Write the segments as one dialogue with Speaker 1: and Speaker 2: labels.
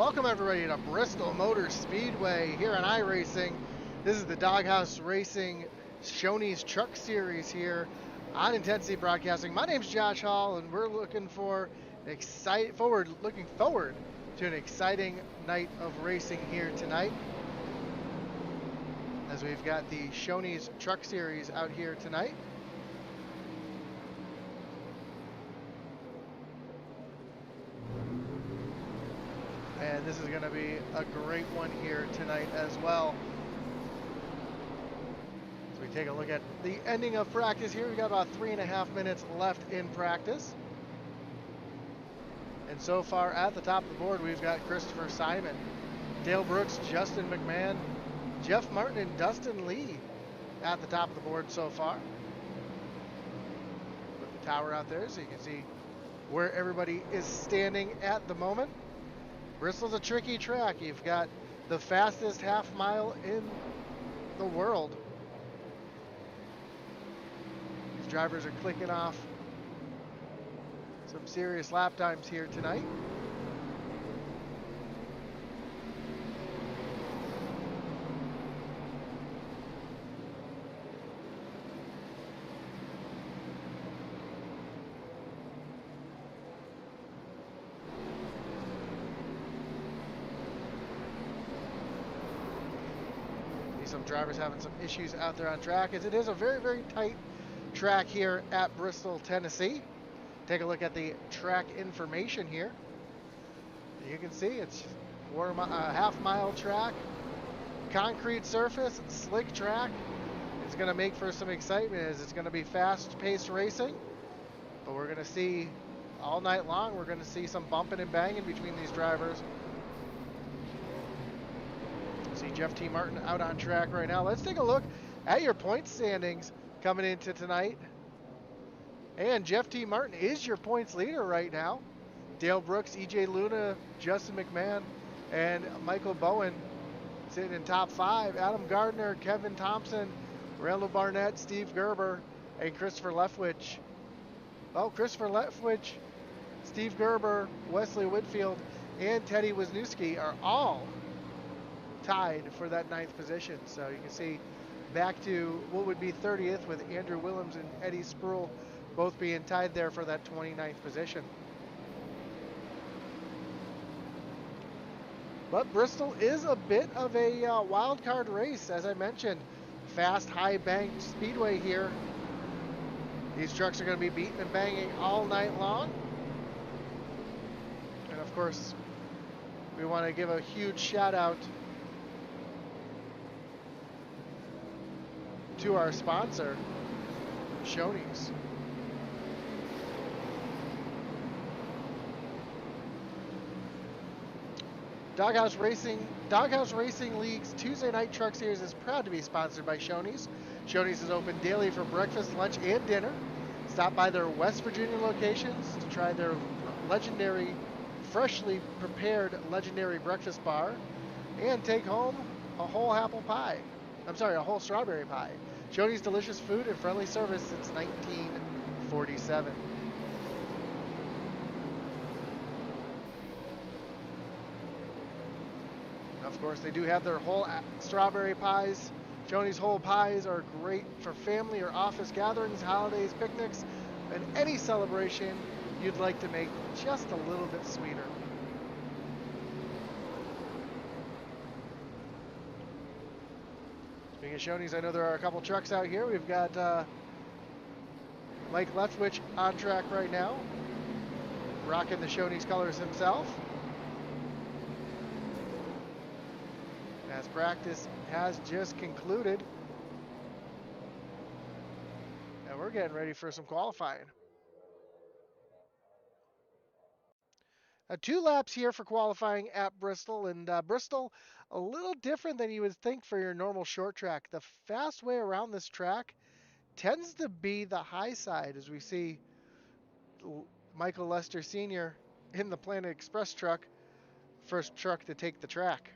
Speaker 1: Welcome everybody to Bristol Motor Speedway here on iRacing. This is the Doghouse Racing Shoney's Truck Series here on Intensity Broadcasting. My name's Josh Hall, and we're looking forward to an exciting night of racing here tonight. As we've got the Shoney's Truck Series out here tonight. And this is going to be a great one here tonight as well. So we take a look at the ending of practice here. We've got about 3.5 minutes left in practice. And so far at the top of the board, we've got Christopher Simon, Dale Brooks, Justin McMahon, Jeff Martin, and Dustin Lee at the top of the board so far. Put the tower out there so you can see where everybody is standing at the moment. Bristol's a tricky track. You've got the fastest half mile in the world. These drivers are clicking off some serious lap times here tonight. Some drivers having some issues out there on track, as it is a very, very tight track here at Bristol, Tennessee. Take a look at the track information here. You can see it's half mile track, concrete surface, slick track. It's going to make for some excitement as it's going to be fast-paced racing. But we're going to see all night long, we're going to see some bumping and banging between these drivers. See Jeff T. Martin out on track right now. Let's take a look at your point standings coming into tonight. And Jeff T. Martin is your points leader right now. Dale Brooks, EJ Luna, Justin McMahon, and Michael Bowen sitting in top 5. Adam Gardner, Kevin Thompson, Randall Barnett, Steve Gerber, and Christopher Leftwich. Oh, Christopher Leftwich, Steve Gerber, Wesley Whitfield, and Teddy Wisniewski are all tied for that 9th position. So you can see back to what would be 30th with Andrew Willems and Eddie Spruill both being tied there for that 29th position. But Bristol is a bit of a wild card race, as I mentioned. Fast, high banked speedway here. These trucks are going to be beating and banging all night long. And of course, we want to give a huge shout out to our sponsor, Shoney's. Doghouse Racing League's Tuesday Night Truck Series is proud to be sponsored by Shoney's. Shoney's is open daily for breakfast, lunch, and dinner. Stop by their West Virginia locations to try their legendary, freshly prepared legendary breakfast bar and take home a whole apple pie. A whole strawberry pie. Shoney's delicious food and friendly service since 1947. Of course, they do have their whole strawberry pies. Shoney's whole pies are great for family or office gatherings, holidays, picnics, and any celebration you'd like to make just a little bit sweeter. Speaking of Shoney's, I know there are a couple trucks out here. We've got Mike Leftwich on track right now, rocking the Shoney's colors himself. As practice has just concluded, and we're getting ready for some qualifying. 2 laps here for qualifying at Bristol, and Bristol a little different than you would think for your normal short track. The fast way around this track tends to be the high side, as we see Michael Lester Sr. in the Planet Express truck, first truck to take the track.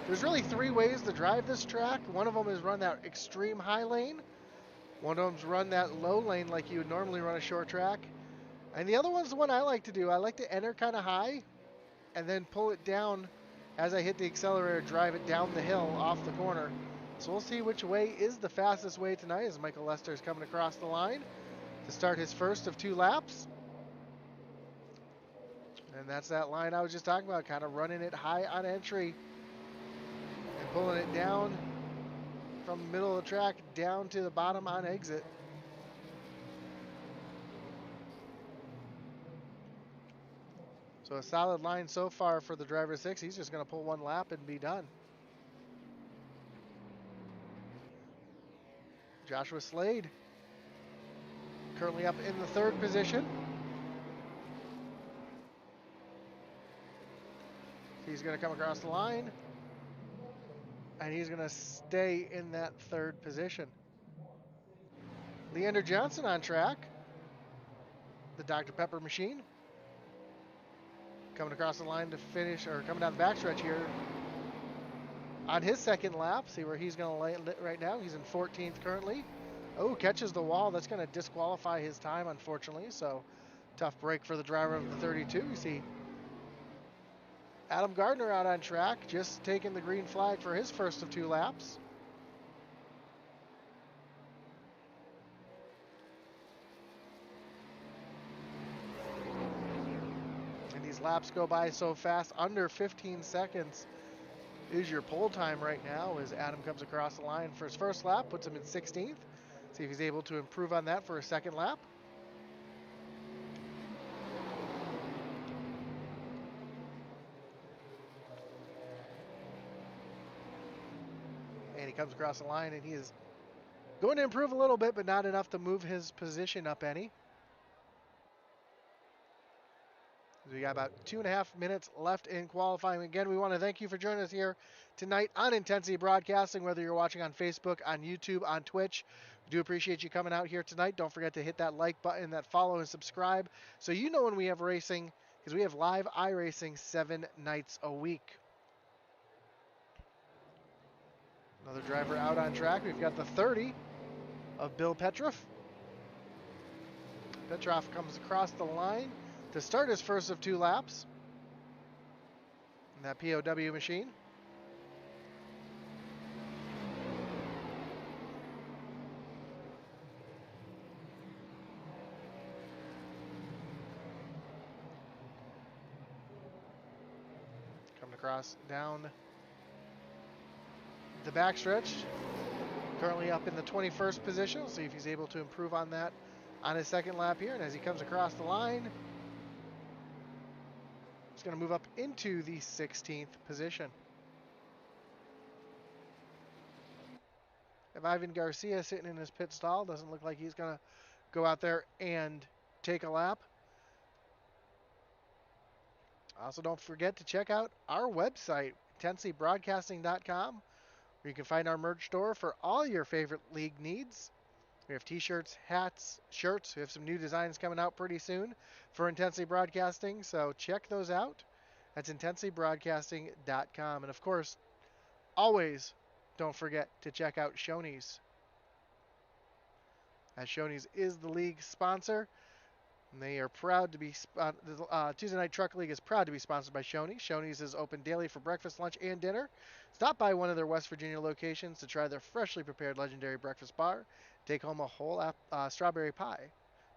Speaker 1: There's really 3 ways to drive this track. One of them is run that extreme high lane. One of them's run that low lane like you would normally run a short track. And the other one's the one I like to do. I like to enter kind of high and then pull it down as I hit the accelerator, drive it down the hill off the corner. So we'll see which way is the fastest way tonight as Michael Lester is coming across the line to start his first of 2 laps. And that's that line I was just talking about, kind of running it high on entry and pulling it down from the middle of the track down to the bottom on exit. So a solid line so far for the driver 6. He's just going to pull 1 lap and be done. Joshua Slade currently up in the 3rd position. He's going to come across the line, and he's going to stay in that 3rd position. Leander Johnson on track, the Dr. Pepper machine, coming across the line to finish, or coming down the backstretch here on his 2nd lap. See where he's going to land right now. He's in 14th currently. Oh, catches the wall. That's going to disqualify his time, unfortunately. So tough break for the driver of the 32. You see Adam Gardner out on track, just taking the green flag for his first of 2 laps. And these laps go by so fast, under 15 seconds is your pole time right now as Adam comes across the line for his first lap, puts him in 16th. See if he's able to improve on that for a 2nd lap. And he comes across the line and he is going to improve a little bit, but not enough to move his position up any. We got about 2.5 minutes left in qualifying. Again, we want to thank you for joining us here tonight on Intensity Broadcasting, whether you're watching on Facebook, on YouTube, on Twitch. We do appreciate you coming out here tonight. Don't forget to hit that like button, that follow, and subscribe so you know when we have racing, because we have live iRacing 7 nights a week. Another driver out on track. We've got the 30 of Bill Petroff. Petroff comes across the line to start his first of 2 laps in that POW machine. Coming across down the backstretch. Currently up in the 21st position. We'll see if he's able to improve on that on his 2nd lap here. And as he comes across the line, he's going to move up into the 16th position. If Ivan Garcia sitting in his pit stall, doesn't look like he's going to go out there and take a lap. Also, don't forget to check out our website, intensitybroadcasting.com, where you can find our merch store for all your favorite league needs. We have t-shirts, hats, shirts. We have some new designs coming out pretty soon for Intensity Broadcasting, so check those out. That's intensitybroadcasting.com. And of course, always don't forget to check out Shoney's, as Shoney's is the league sponsor. And they are proud to be, Tuesday Night Truck League is proud to be sponsored by Shoney. Shoney's is open daily for breakfast, lunch, and dinner. Stop by one of their West Virginia locations to try their freshly prepared legendary breakfast bar. Take home a whole strawberry pie.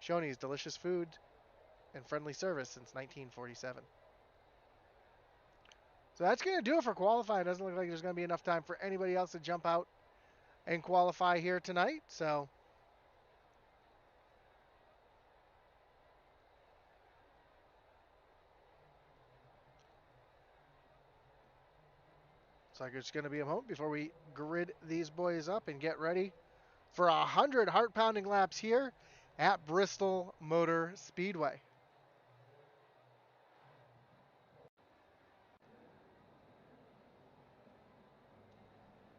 Speaker 1: Shoney's, delicious food and friendly service since 1947. So that's going to do it for qualifying. It doesn't look like there's going to be enough time for anybody else to jump out and qualify here tonight. So looks like it's going to be a moment before we grid these boys up and get ready for 100 heart-pounding laps here at Bristol Motor Speedway.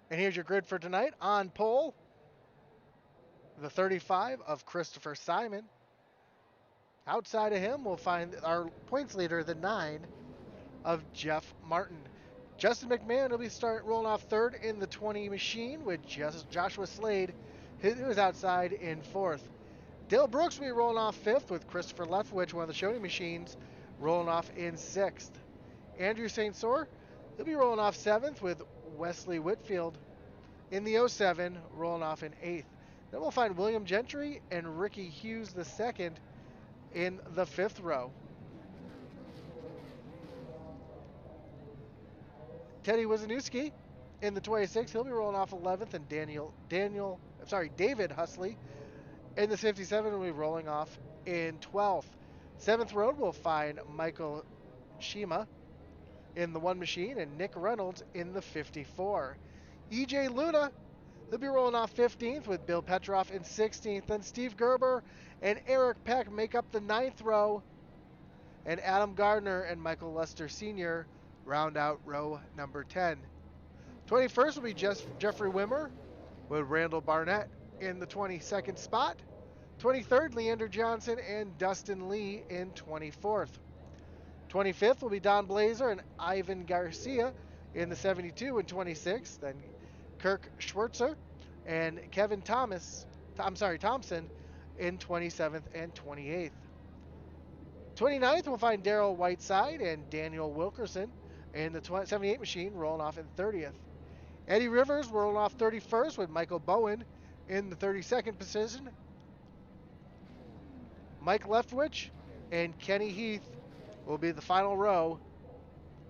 Speaker 1: And here's your grid for tonight. On pole, the 35 of Christopher Simon. Outside of him, we'll find our points leader, the 9 of Jeff Martin. Justin McMahon will be rolling off 3rd in the 20 machine with Joshua Slade, who is outside in 4th. Dale Brooks will be rolling off 5th with Christopher Leftwich, one of the Shoney machines, rolling off in 6th. Andrew St. Cyr, he'll be rolling off 7th with Wesley Whitfield in the 07, rolling off in 8th. Then we'll find William Gentry and Ricky Hughes II in the 5th row. Teddy Wisniewski in the 26, he'll be rolling off 11th, and David Husley in the 57 will be rolling off in 12th. 7th row we'll find Michael Shima in the 1 machine and Nick Reynolds in the 54. EJ Luna, he'll be rolling off 15th with Bill Petroff in 16th. Then Steve Gerber and Eric Peck make up the 9th row, and Adam Gardner and Michael Lester Sr. round out row number 10. 21st will be Jeffrey Wimmer with Randall Barnett in the 22nd spot. 23rd, Leander Johnson and Dustin Lee in 24th. 25th will be Don Blazer and Ivan Garcia in the 72 and 26th. Then Kirk Schwartzer and Kevin Thompson in 27th and 28th. 29th, we'll find Daryl Whiteside and Daniel Wilkerson in the 78 machine, rolling off in 30th. Eddie Rivers rolling off 31st with Michael Bowen in the 32nd position. Mike Leftwich and Kenny Heath will be the final row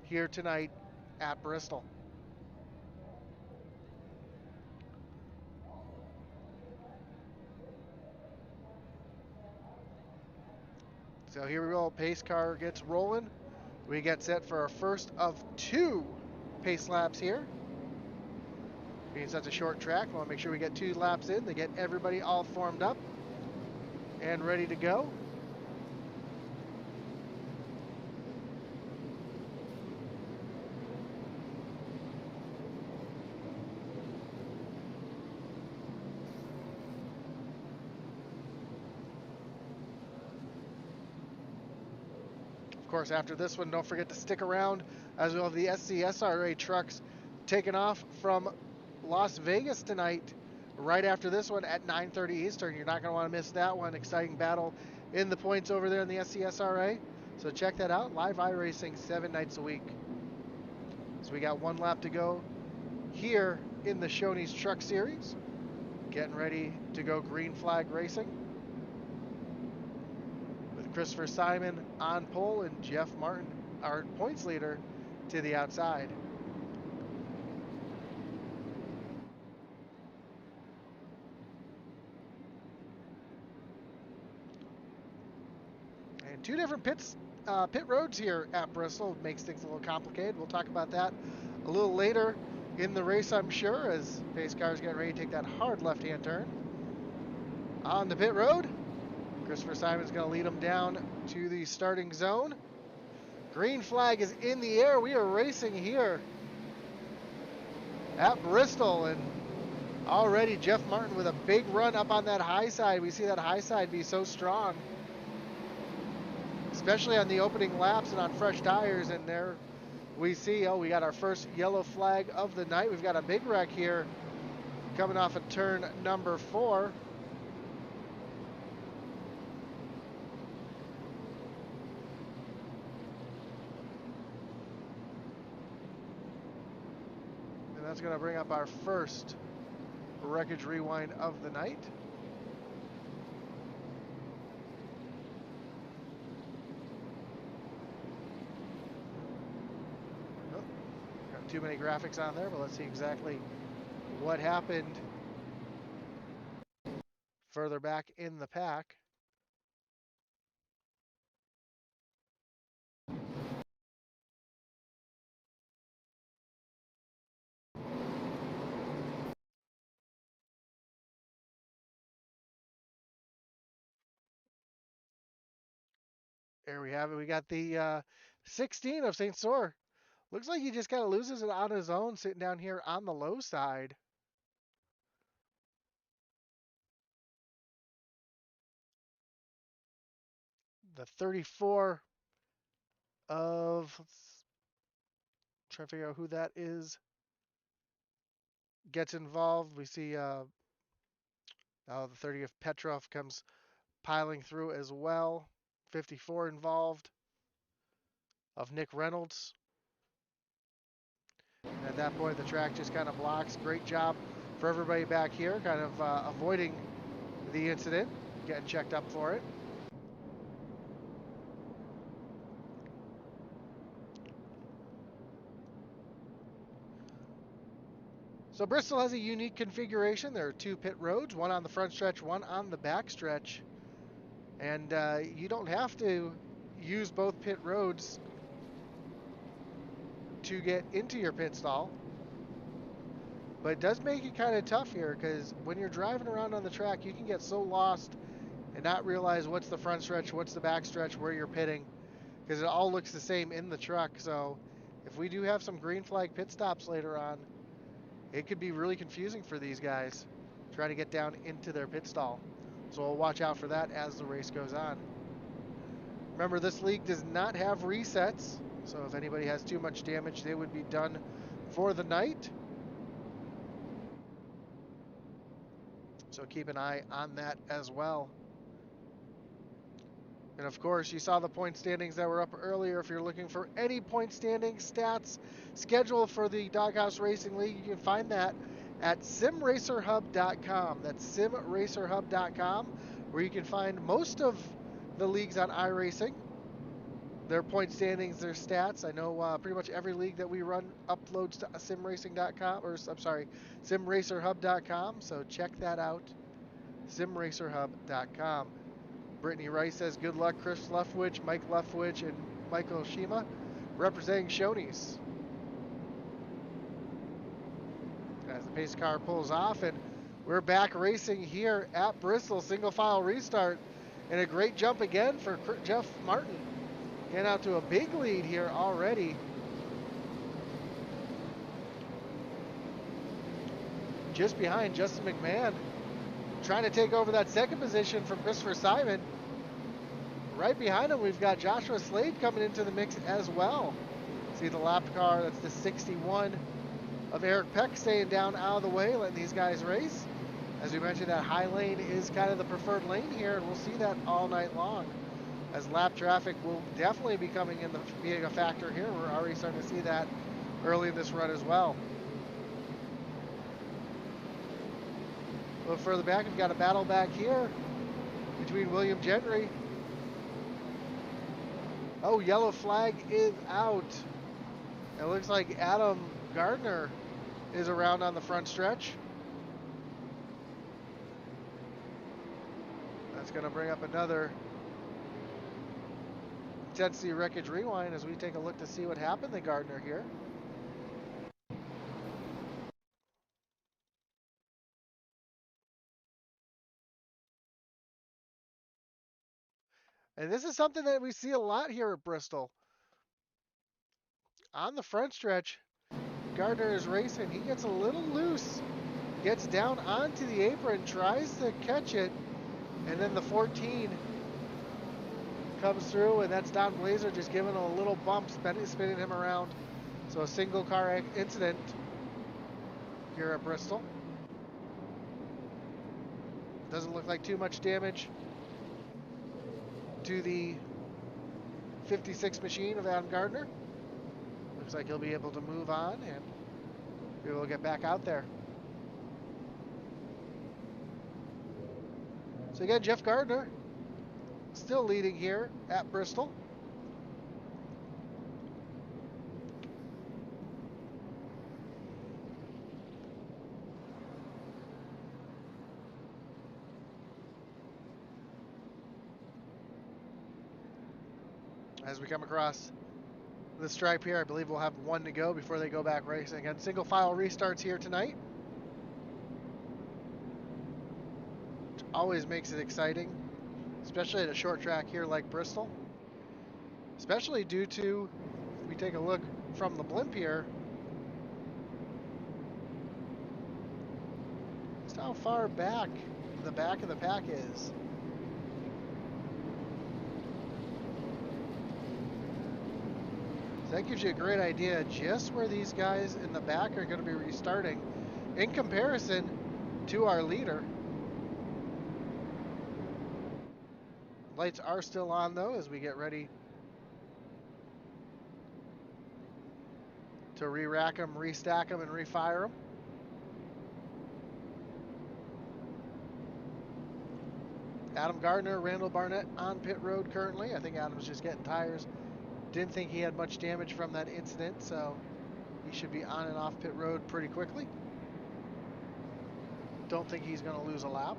Speaker 1: here tonight at Bristol. So here we go, pace car gets rolling. We get set for our first of 2 pace laps here. Being such a short track, we want to make sure we get 2 laps in to get everybody all formed up and ready to go. Of course, after this one, don't forget to stick around as we'll have the SCSRA trucks taking off from Las Vegas tonight. Right after this one at 9:30 Eastern. You're not going to want to miss that one. Exciting battle in the points over there in the SCSRA. So check that out. Live iRacing 7 nights a week. So we got 1 lap to go here in the Shoney's Truck Series. Getting ready to go green flag racing, with Christopher Simon on pole and Jeff Martin, our points leader, to the outside. And 2 different pit roads here at Bristol makes things a little complicated. We'll talk about that a little later in the race, I'm sure, as pace cars getting ready to take that hard left-hand turn. On the pit road, Christopher Simon's going to lead them down to the starting zone. Green flag is in the air. We are racing here at Bristol, and already Jeff Martin with a big run up on that high side. We see that high side be so strong, especially on the opening laps and on fresh tires. And there we see, we got our first yellow flag of the night. We've got a big wreck here coming off of turn number 4. And that's going to bring up our first Wreckage Rewind of the night. Too many graphics on there, but let's see exactly what happened further back in the pack. There we have it. We got the 16 of St. Cyr. Looks like he just kind of loses it on his own, sitting down here on the low side. The 34 of, let's try to figure out who that is, gets involved. We see the 30 of Petrov comes piling through as well. 54 involved of Nick Reynolds. And at that point, the track just kind of blocks. Great job for everybody back here, kind of avoiding the incident, getting checked up for it. So Bristol has a unique configuration. There are 2 pit roads, one on the front stretch, one on the back stretch. And you don't have to use both pit roads to get into your pit stall. But it does make it kind of tough here, because when you're driving around on the track, you can get so lost and not realize what's the front stretch, what's the back stretch, where you're pitting, because it all looks the same in the truck. So if we do have some green flag pit stops later on, it could be really confusing for these guys trying to get down into their pit stall. So we'll watch out for that as the race goes on. Remember, this league does not have resets, so if anybody has too much damage, they would be done for the night. So keep an eye on that as well. And of course, you saw the point standings that were up earlier. If you're looking for any point standing stats, schedule for the Doghouse Racing League, you can find that at simracerhub.com. That's simracerhub.com, where you can find most of the leagues on iRacing. Their point standings, their stats. I know pretty much every league that we run uploads to simracing.com, or I'm sorry, simracerhub.com. So check that out, simracerhub.com. Brittany Rice says, good luck, Chris Leftwich, Mike Leftwich, and Michael Shima representing Shoney's. As the pace car pulls off, and we're back racing here at Bristol. Single file restart, and a great jump again for Jeff Martin. Getting out to a big lead here already. Just behind Justin McMahon, trying to take over that second position from Christopher Simon. Right behind him, we've got Joshua Slade coming into the mix as well. See the lap car, that's the 61 of Eric Peck staying down out of the way, letting these guys race. As we mentioned, that high lane is kind of the preferred lane here, and we'll see that all night long, as lap traffic will definitely be being a factor here. We're already starting to see that early in this run as well. A little further back, we've got a battle back here between William Gentry. Oh, yellow flag is out. It looks like Adam Gardner is around on the front stretch. That's going to bring up another intensity wreckage rewind as we take a look to see what happened to Gardner here. And this is something that we see a lot here at Bristol. On the front stretch, Gardner is racing. He gets a little loose, gets down onto the apron, tries to catch it, and then the 14 comes through, and that's Don Blazer just giving a little bump, spinning him around. So a single car incident here at Bristol. Doesn't look like too much damage to the 56 machine of Adam Gardner. Looks like he'll be able to move on and be able to get back out there. So again, Jeff Gardner still leading here at Bristol. As we come across the stripe here, I believe we'll have one to go before they go back racing. Again, single file restarts here tonight, which always makes it exciting, especially at a short track here like Bristol. Especially due to, if we take a look from the blimp here, just how far back the back of the pack is. That gives you a great idea just where these guys in the back are going to be restarting in comparison to our leader. Lights are still on though as we get ready to re-rack them, restack them, and refire them. Adam Gardner, Randall Barnett on pit road currently. I think Adam's just getting tires. Didn't think he had much damage from that incident, so he should be on and off pit road pretty quickly. Don't think he's going to lose a lap.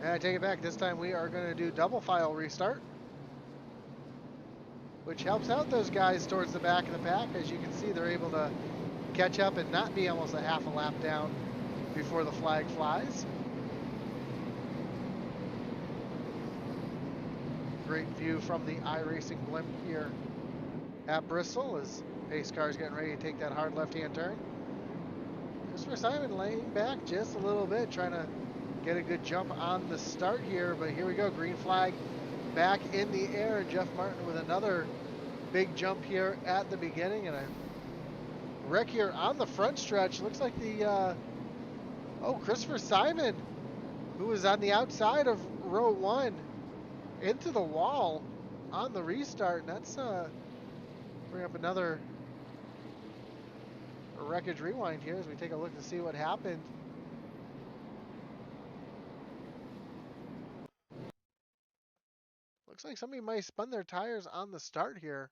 Speaker 1: And I take it back. This time we are going to do double file restart, which helps out those guys towards the back of the pack. As you can see, they're able to catch up and not be almost a half a lap down before the flag flies. Great view from the iRacing blimp here at Bristol as pace car is getting ready to take that hard left-hand turn. Christopher Simon laying back just a little bit, trying to get a good jump on the start here, but here we go, green flag back in the air, and Jeff Martin with another big jump here at the beginning, and a wreck here on the front stretch. Looks like the Christopher Simon, who was on the outside of row one, into the wall on the restart, and that's bring up another Wreckage Rewind here as we take a look to see what happened. Looks like somebody might have spun their tires on the start here.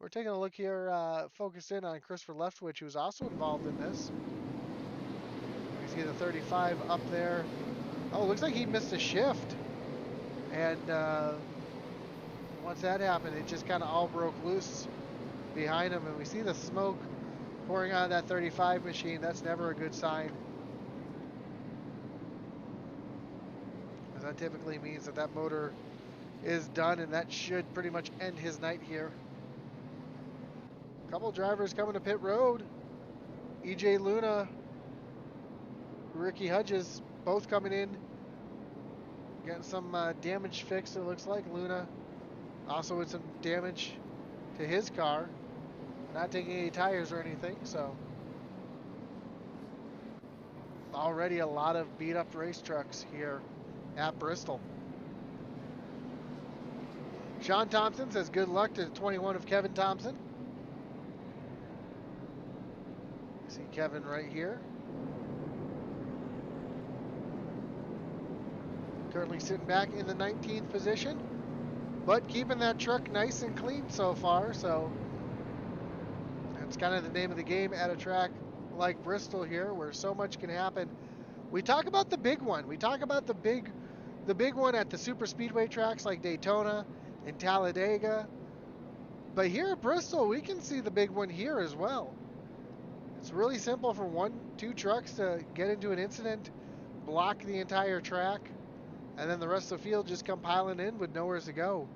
Speaker 1: We're taking a look here, focus in on Christopher Leftwich, who's also involved in this. You see the 35 up there. Oh, looks like he missed a shift. And once that happened, it just kind of all broke loose behind him. And we see the smoke pouring out of that 35 machine. That's never a good sign, because that typically means that that motor is done, and that should pretty much end his night here. A couple drivers coming to pit road. EJ Luna, Ricky Hudges, both coming in, getting some damage fixed, it looks like. Luna also with some damage to his car, not taking any tires or anything, so already a lot of beat up race trucks here at Bristol. Sean Thompson says good luck to 21 of Kevin Thompson. See Kevin right here. Currently sitting back in the 19th position, but keeping that truck nice and clean so far, so that's kind of the name of the game at a track like Bristol here, where so much can happen. We talk about the big one. We talk about the big one at the super speedway tracks like Daytona and Talladega. But here at Bristol, we can see the big one here as well. It's really simple for two trucks to get into an incident, block the entire track, and then the rest of the field just come piling in with nowhere to go.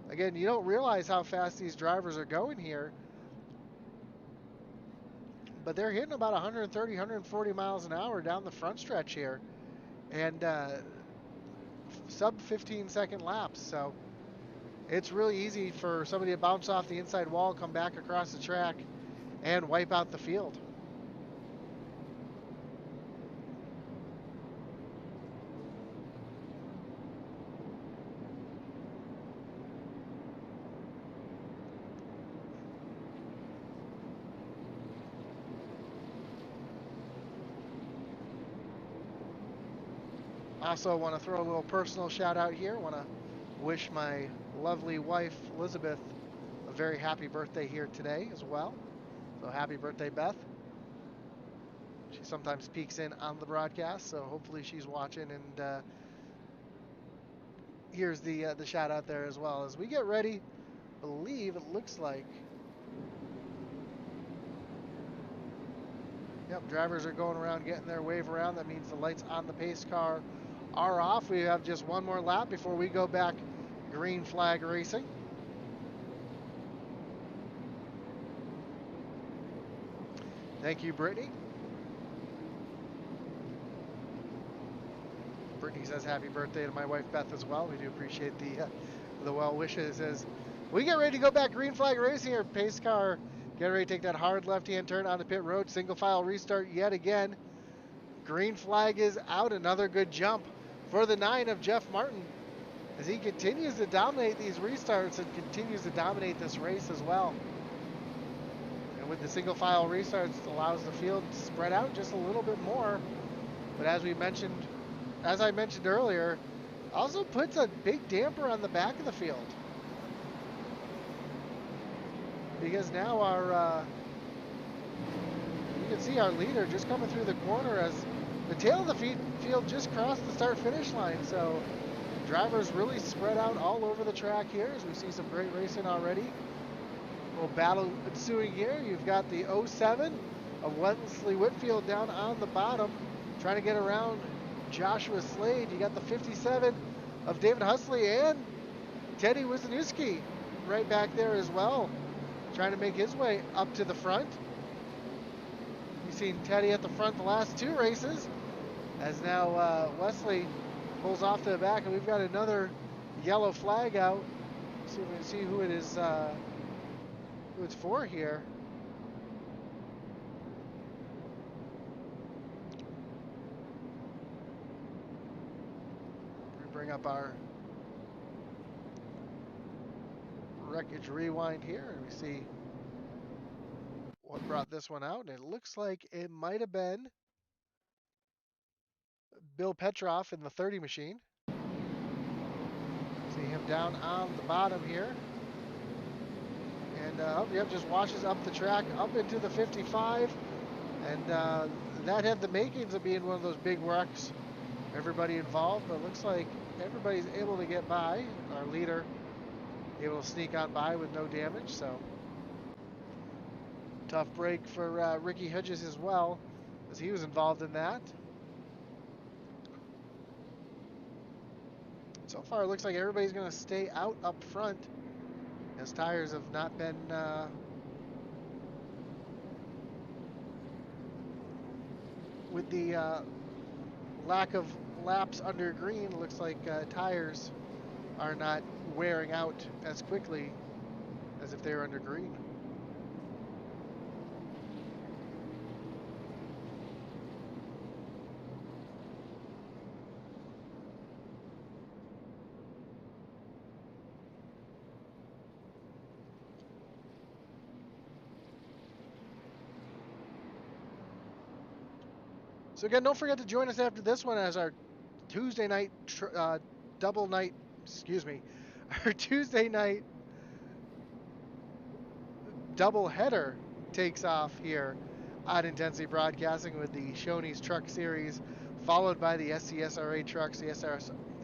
Speaker 1: Again, you don't realize how fast these drivers are going here, but they're hitting about 130, 140 miles an hour down the front stretch here, and sub 15-second laps. So it's really easy for somebody to bounce off the inside wall, come back across the track, and wipe out the field. Also want to throw a little personal shout out here. Want to wish my lovely wife Elizabeth a very happy birthday here today as well. So happy birthday, Beth. She sometimes peeks in on the broadcast, so hopefully she's watching and here's the shout out there as well. As we get ready, I believe it looks like, yep, drivers are going around getting their wave around. That means the lights on the pace car are off. We have just one more lap before we go back green flag racing. Thank you, Brittany. Brittany says happy birthday to my wife Beth as well. We do appreciate the well wishes as we get ready to go back green flag racing. Our pace car Get ready to take that hard left-hand turn onto pit road. Single file restart yet again. Green flag is out. Another good jump for the 9 of Jeff Martin as he continues to dominate these restarts and continues to dominate this race as well. And with the single file restarts, it allows the field to spread out just a little bit more. But as I mentioned earlier, also puts a big damper on the back of the field. Because now you can see our leader just coming through the corner as the tail of the field just crossed the start-finish line. So drivers really spread out all over the track here as we see some great racing already. A little battle ensuing here. You've got the 07 of Wesley Whitfield down on the bottom, trying to get around Joshua Slade. You got the 57 of David Husley and Teddy Wisniewski right back there as well, trying to make his way up to the front. You've seen Teddy at the front the last 2 races, as now Wesley pulls off to the back, and we've got another yellow flag out. See if we can see who it is, who it's for here. We bring up our Wreckage Rewind here, and we see what brought this one out. And it looks like it might have been Bill Petroff in the 30 machine. See him down on the bottom here. And yep, just washes up the track, up into the 55. And that had the makings of being one of those big wrecks. Everybody involved, but it looks like everybody's able to get by. Our leader able to sneak on by with no damage, so tough break for Ricky Hedges as well, as he was involved in that. So far, it looks like everybody's going to stay out up front, as tires have not been with the lack of laps under green. It looks like tires are not wearing out as quickly as if they were under green. So again, don't forget to join us after this one as our Tuesday night our Tuesday night double header takes off here on Intensity Broadcasting with the Shoney's Truck Series, followed by the SCSRA trucks. The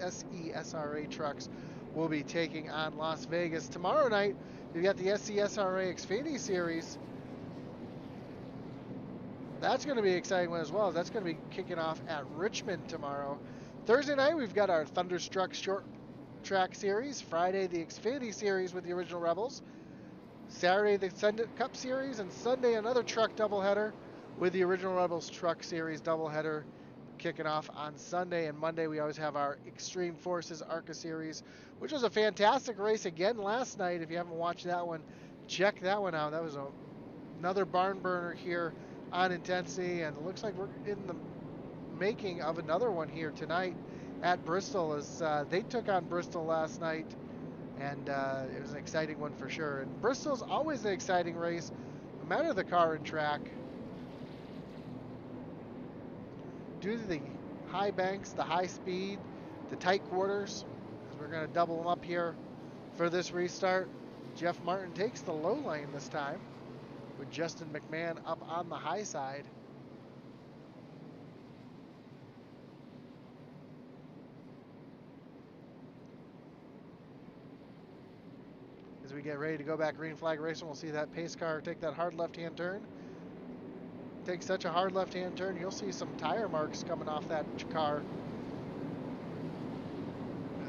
Speaker 1: SCSRA trucks will be taking on Las Vegas. Tomorrow night, you've got the SCSRA Xfinity Series. That's going to be an exciting one as well. That's going to be kicking off at Richmond tomorrow. Thursday night, we've got our Thunderstruck Short Track Series. Friday, the Xfinity Series with the Original Rebels. Saturday, the Send It Cup Series. And Sunday, another truck doubleheader with the Original Rebels Truck Series doubleheader kicking off on Sunday. And Monday, we always have our Extreme Forces ARCA Series, which was a fantastic race again last night. If you haven't watched that one, check that one out. That was another barn burner here on Intensity, and it looks like we're in the making of another one here tonight at Bristol, as they took on Bristol last night, and it was an exciting one for sure. And Bristol's always an exciting race, no matter the car and track, due to the high banks, the high speed, the tight quarters. As we're going to double them up here for this restart. Jeff Martin takes the low lane this time, with Justin Mcmahon up on the high side. As we get ready to go back green flag racing, we'll see that pace car take that hard left-hand turn. Take such a hard left-hand turn, you'll see some tire marks coming off that car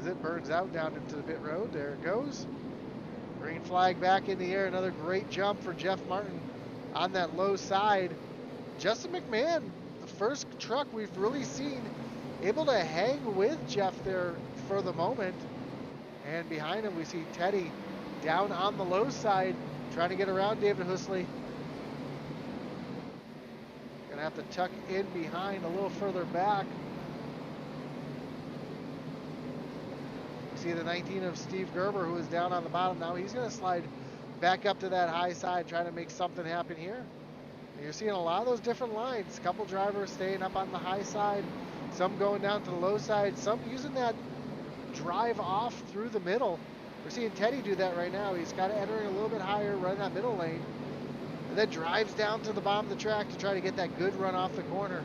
Speaker 1: as it burns out down into the pit road. There it goes. Green flag back in the air. Another great jump for Jeff Martin on that low side. Justin McMahon, the first truck we've really seen able to hang with Jeff there for the moment. And behind him we see Teddy down on the low side trying to get around David Husley. Gonna have to tuck in behind a little further back. You see the 19 of Steve Gerber, who is down on the bottom now. He's gonna slide back up to that high side, trying to make something happen here. And you're seeing a lot of those different lines. A couple drivers staying up on the high side, some going down to the low side, some using that drive off through the middle. We're seeing Teddy do that right now. He's kind of entering a little bit higher, running that middle lane, and then drives down to the bottom of the track to try to get that good run off the corner.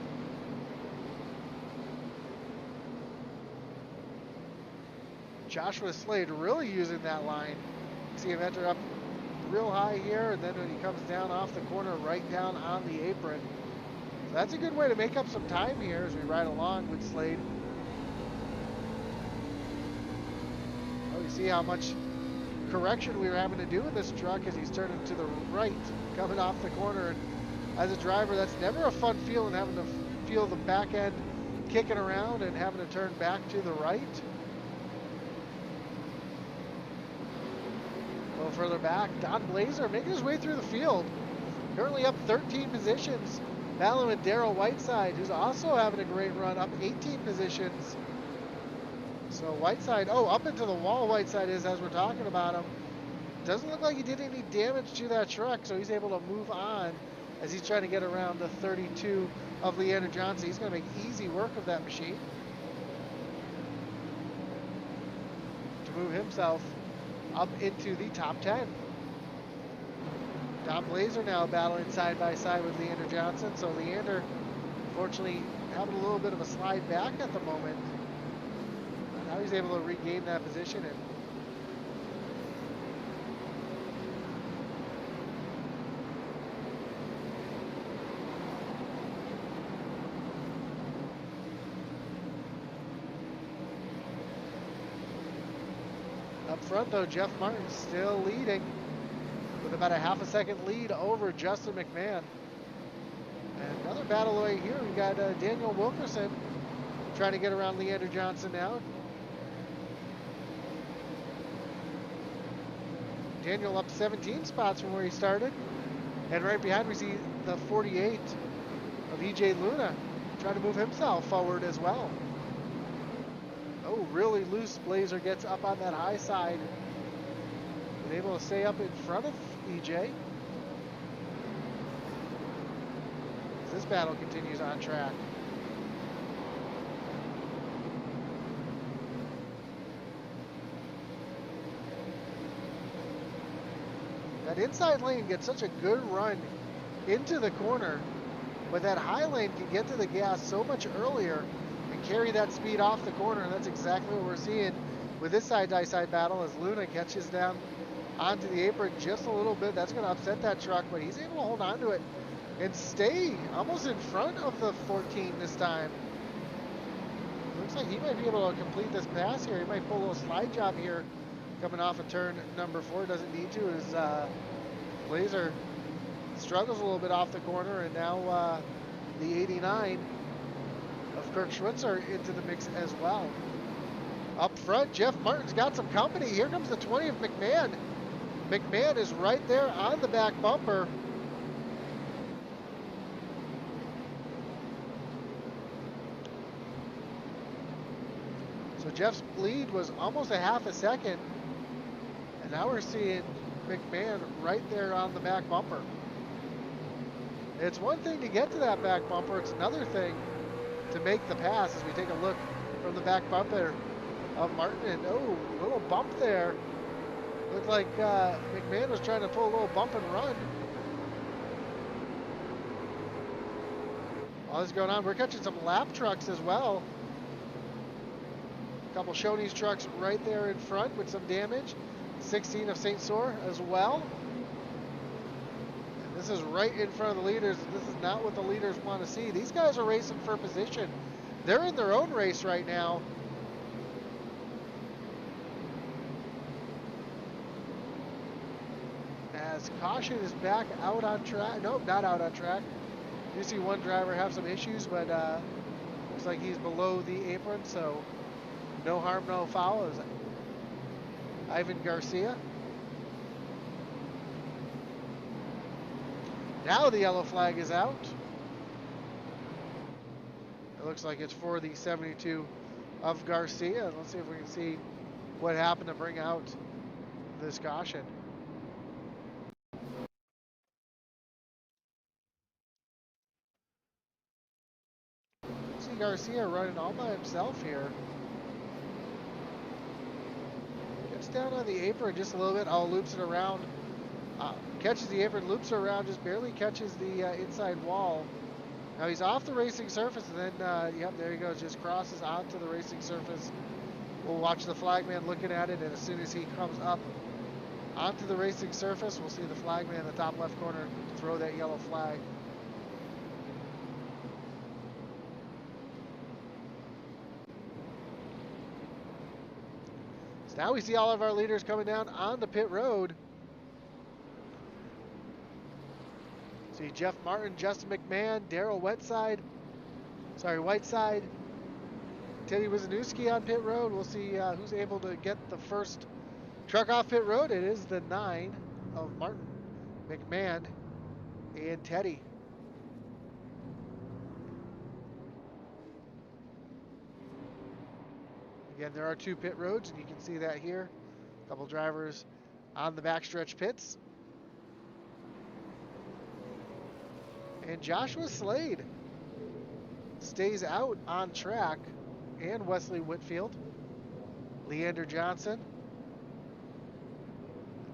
Speaker 1: Joshua Slade really using that line. See him enter up real high here, and then when he comes down off the corner, right down on the apron. So that's a good way to make up some time here as we ride along with Slade. Oh, you see how much correction we were having to do in this truck as he's turning to the right, coming off the corner. And as a driver, that's never a fun feeling, having to feel the back end kicking around and having to turn back to the right. A little further back, Don Blazer making his way through the field. Currently up 13 positions, battling with Darrell Whiteside, who's also having a great run, up 18 positions. So Whiteside, oh, up into the wall Whiteside is as we're talking about him. Doesn't look like he did any damage to that truck, so he's able to move on as he's trying to get around the 32 of Leander Johnson. He's going to make easy work of that machine to move himself up into the top 10. Don Blazer now battling side by side with Leander Johnson. So Leander, unfortunately, having a little bit of a slide back at the moment. Now he's able to regain that position. And up front, though, Jeff Martin still leading with about a half a second lead over Justin McMahon. And another battle right here. We got Daniel Wilkerson trying to get around Leander Johnson now. Daniel up 17 spots from where he started. And right behind we see the 48 of EJ Luna trying to move himself forward as well. Oh, really loose. Blazer gets up on that high side. And able to stay up in front of EJ. This battle continues on track. That inside lane gets such a good run into the corner, but that high lane can get to the gas so much earlier and carry that speed off the corner, and that's exactly what we're seeing with this side-by-side battle as Luna catches down onto the apron just a little bit. That's going to upset that truck, but he's able to hold on to it and stay almost in front of the 14 this time. Looks like he might be able to complete this pass here. He might pull a little slide job here coming off of turn number 4. Doesn't need to as Blazer struggles a little bit off the corner, and now the 89 of Kirk Schwitzer into the mix as well. Up front, Jeff Martin's got some company. Here comes the 20 of McMahon. McMahon is right there on the back bumper. So Jeff's lead was almost a half a second. And now we're seeing McMahon right there on the back bumper. It's one thing to get to that back bumper. It's another thing to make the pass as we take a look from the back bumper of Martin. And oh, a little bump there. Looked like McMahon was trying to pull a little bump and run. All this going on, we're catching some lap trucks as well. A couple Shoney's trucks right there in front with some damage. 16 of St. Sour as well. And this is right in front of the leaders. This is not what the leaders want to see. These guys are racing for position. They're in their own race right now. As caution is back out on track. Nope, not out on track. You see one driver have some issues, but looks like he's below the apron, so no harm, no foul. Is Ivan Garcia. Now the yellow flag is out. It looks like it's for the 72 of Garcia. Let's see if we can see what happened to bring out this caution. See Garcia running all by himself here. Gets down on the apron just a little bit. Oh, loops it around. Catches the apron, loops it around, just barely catches the inside wall. Now he's off the racing surface, and then, yep, there he goes, just crosses onto the racing surface. We'll watch the flagman looking at it, and as soon as he comes up onto the racing surface, we'll see the flagman in the top left corner throw that yellow flag. So now we see all of our leaders coming down on the pit road. See Jeff Martin, Justin McMahon, Daryl Whiteside, Teddy Wisniewski on pit road. We'll see who's able to get the first truck off pit road. It is the 9 of Martin, McMahon, and Teddy. Again, there are 2 pit roads, and you can see that here. A couple drivers on the backstretch pits. And Joshua Slade stays out on track, and Wesley Whitfield, Leander Johnson,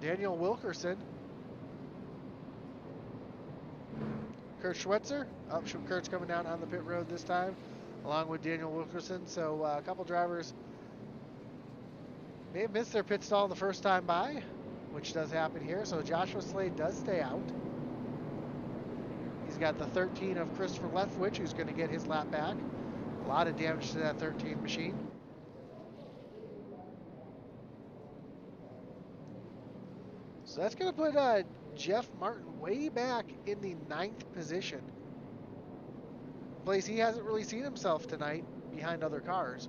Speaker 1: Daniel Wilkerson, Kurt Schweitzer. Oh, Kurt's coming down on the pit road this time, along with Daniel Wilkerson. So a couple drivers may have missed their pit stall the first time by, which does happen here. So Joshua Slade does stay out. He's got the 13 of Christopher Leftwich, who's going to get his lap back. A lot of damage to that 13 machine. So that's going to put Jeff Martin way back in the 9th position. A place he hasn't really seen himself tonight behind other cars.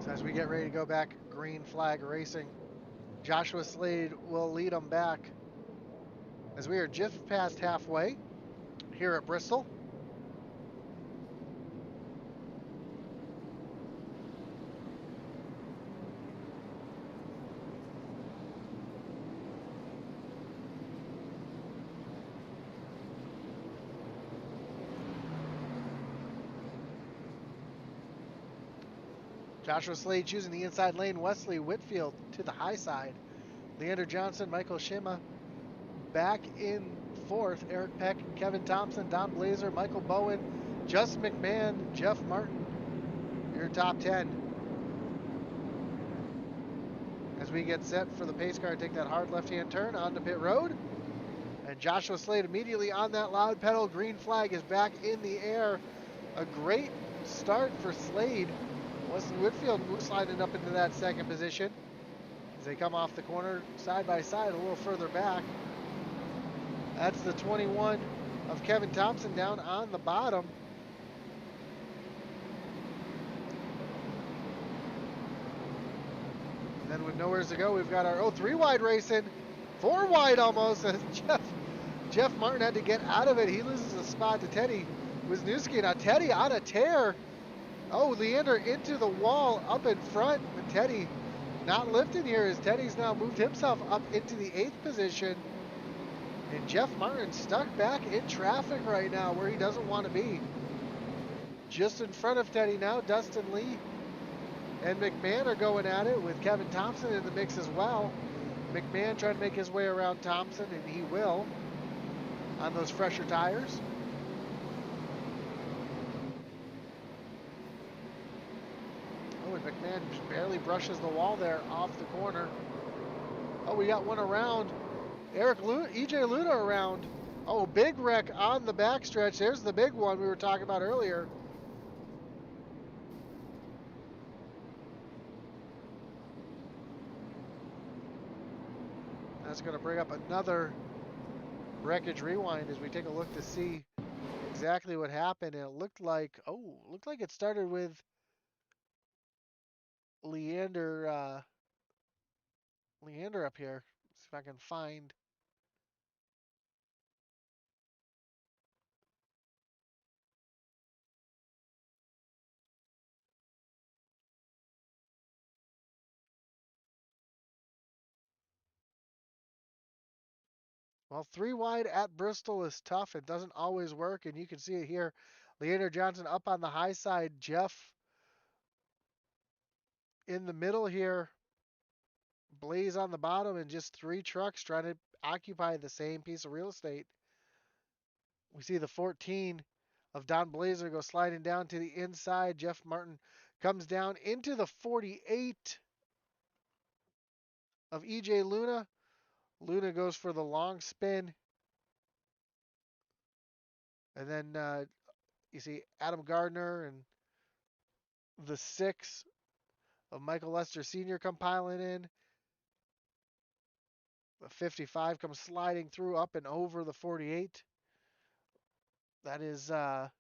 Speaker 1: As we get ready to go back, green flag racing. Joshua Slade will lead them back as we are just past halfway here at Bristol. Joshua Slade choosing the inside lane. Wesley Whitfield to the high side. Leander Johnson, Michael Shima back in 4th. Eric Peck, Kevin Thompson, Don Blazer, Michael Bowen, Justin McMahon, Jeff Martin. Your top 10. As we get set for the pace car, take that hard left-hand turn onto pit road. And Joshua Slade immediately on that loud pedal. Green flag is back in the air. A great start for Slade. Wesley Whitfield sliding up into that 2nd position as they come off the corner side by side a little further back. That's the 21 of Kevin Thompson down on the bottom. And then with nowhere to go, we've got our 3 wide racing, 4 wide almost, as Jeff Martin had to get out of it. He loses a spot to Teddy Wisniewski. Now Teddy on a tear. Oh, Leander into the wall up in front, but Teddy not lifting here as Teddy's now moved himself up into the 8th position. And Jeff Martin stuck back in traffic right now where he doesn't want to be. Just in front of Teddy now, Dustin Lee and McMahon are going at it with Kevin Thompson in the mix as well. McMahon trying to make his way around Thompson, and he will on those fresher tires. McMahon barely brushes the wall there off the corner. Oh, we got one around. EJ Luna around Oh, big wreck on the backstretch. There's the big one we were talking about earlier. That's going to bring up another Wreckage Rewind as we take a look to see exactly what happened. And it looked like, it started with Leander up here. See if I can find. Well, 3 wide at Bristol is tough. It doesn't always work, and you can see it here. Leander Johnson up on the high side. Jeff in the middle here. Blaze on the bottom, and just 3 trucks trying to occupy the same piece of real estate. We see the 14 of Don Blazer go sliding down to the inside. Jeff Martin comes down into the 48 of EJ Luna. Luna goes for the long spin. And then you see Adam Gardner and the 6 of Michael Lester Sr. come piling in. The 55 comes sliding through up and over the 48. That is the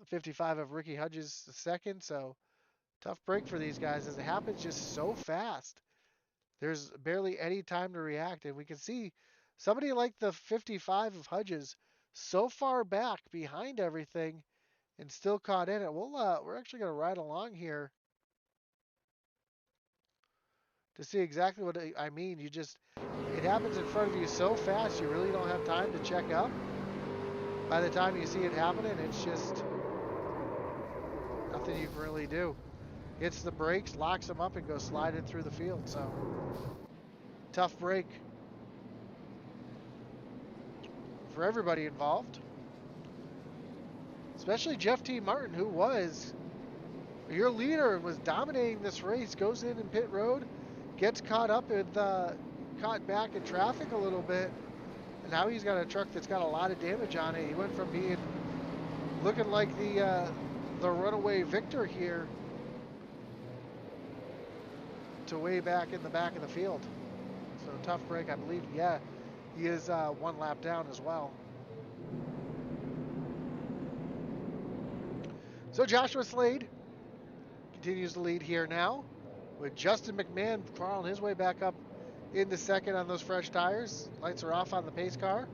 Speaker 1: 55 of Ricky Hudges II. So tough break for these guys as it happens just so fast. There's barely any time to react. And we can see somebody like the 55 of Hudges so far back behind everything and still caught in it. We're actually going to ride along here to see exactly what I mean. It happens in front of you so fast, you really don't have time to check up. By the time you see it happening, it's just nothing you can really do. Hits the brakes, locks them up, and goes sliding through the field. So, tough break for everybody involved. Especially Jeff T. Martin, who was your leader and was dominating this race, goes in pit road, gets caught caught back in traffic a little bit, and now he's got a truck that's got a lot of damage on it. He went from looking like the runaway victor here to way back in the back of the field. So tough break, I believe. Yeah, he is 1 lap down as well. So Joshua Slade continues to lead here now, with Justin McMahon crawling his way back up into second on those fresh tires. Lights are off on the pace car.